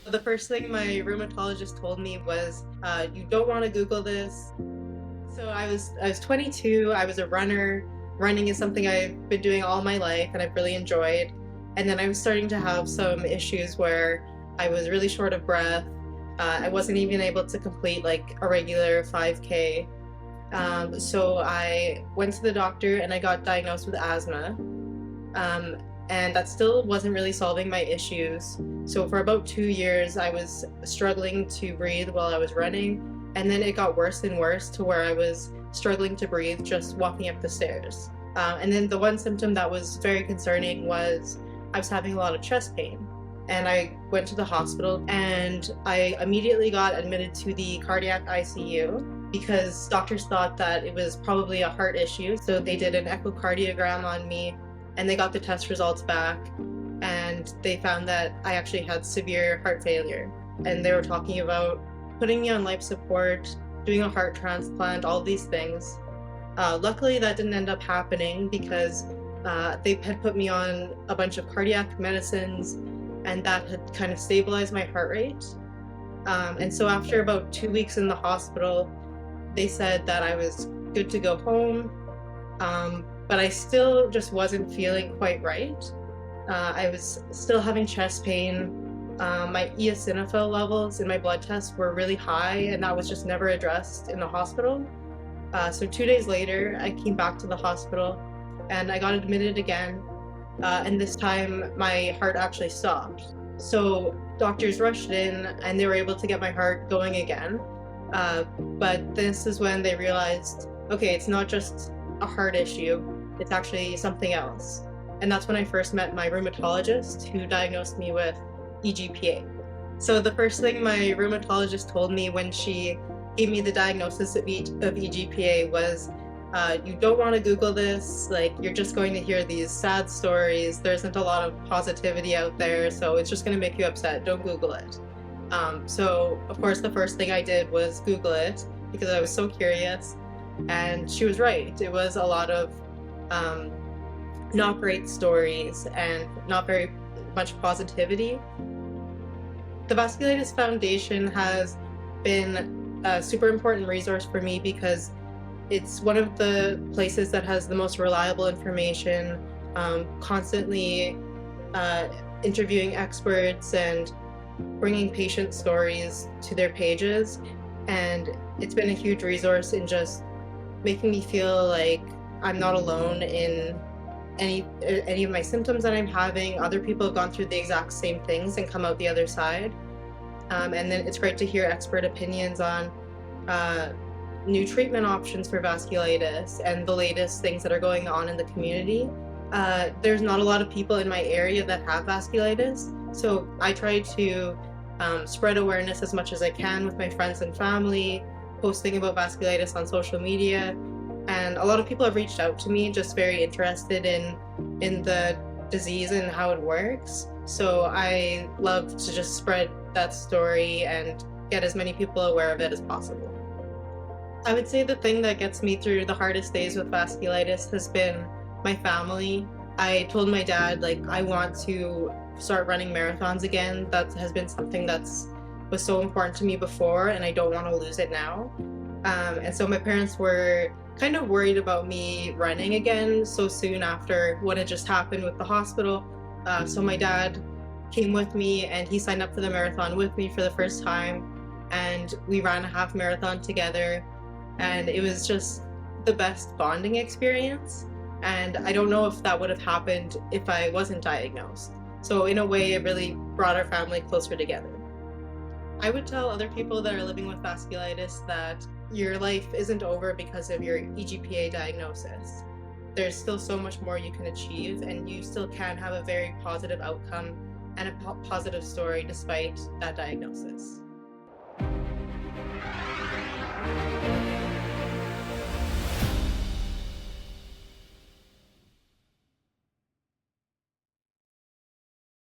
The first thing my rheumatologist told me was, you don't want to Google this. So I was 22, I was a runner. Running is something I've been doing all my life and I've really enjoyed. And then I was starting to have some issues where I was really short of breath. I wasn't even able to complete like a regular 5K. So I went to the doctor and I got diagnosed with asthma. And that still wasn't really solving my issues. So for about 2 years, I was struggling to breathe while I was running, and then it got worse and worse to where I was struggling to breathe just walking up the stairs. And then the one symptom that was very concerning was I was having a lot of chest pain. And I went to the hospital and I immediately got admitted to the cardiac ICU because doctors thought that it was probably a heart issue. So they did an echocardiogram on me and they got the test results back and they found that I actually had severe heart failure. And they were talking about putting me on life support, doing a heart transplant, all these things. Luckily that didn't end up happening because they had put me on a bunch of cardiac medicines and that had kind of stabilized my heart rate. And so after about 2 weeks in the hospital, they said that I was good to go home. But I still just wasn't feeling quite right. I was still having chest pain. My eosinophil levels in my blood tests were really high, and that was just never addressed in the hospital. So 2 days later, I came back to the hospital and I got admitted again. And this time, my heart actually stopped. So doctors rushed in and they were able to get my heart going again. But this is when they realized, okay, it's not just a heart issue, it's actually something else. And that's when I first met my rheumatologist who diagnosed me with EGPA. So the first thing my rheumatologist told me when she gave me the diagnosis of EGPA was, you don't want to Google this, like you're just going to hear these sad stories, there isn't a lot of positivity out there, so it's just going to make you upset, don't Google it. So of course the first thing I did was Google it because I was so curious, and she was right. It was a lot of not great stories and not very much positivity. The Vasculitis Foundation has been a super important resource for me because it's one of the places that has the most reliable information, constantly interviewing experts and bringing patient stories to their pages. And it's been a huge resource in just making me feel like I'm not alone in any of my symptoms that I'm having. Other people have gone through the exact same things and come out the other side. And then it's great to hear expert opinions on new treatment options for vasculitis and the latest things that are going on in the community. There's not a lot of people in my area that have vasculitis, so I try to spread awareness as much as I can with my friends and family, posting about vasculitis on social media. And a lot of people have reached out to me just very interested in the disease and how it works. So I love to just spread that story and get as many people aware of it as possible. I would say the thing that gets me through the hardest days with vasculitis has been my family. I told my dad, like, I want to start running marathons again. That has been something was so important to me before, and I don't want to lose it now. And so my parents were kind of worried about me running again so soon after what had just happened with the hospital. So my dad came with me and he signed up for the marathon with me for the first time, and we ran a half marathon together, and it was just the best bonding experience. And I don't know if that would have happened if I wasn't diagnosed. So in a way, it really brought our family closer together. I would tell other people that are living with vasculitis that your life isn't over because of your EGPA diagnosis. There's still so much more you can achieve, and you still can have a very positive outcome and a positive story despite that diagnosis.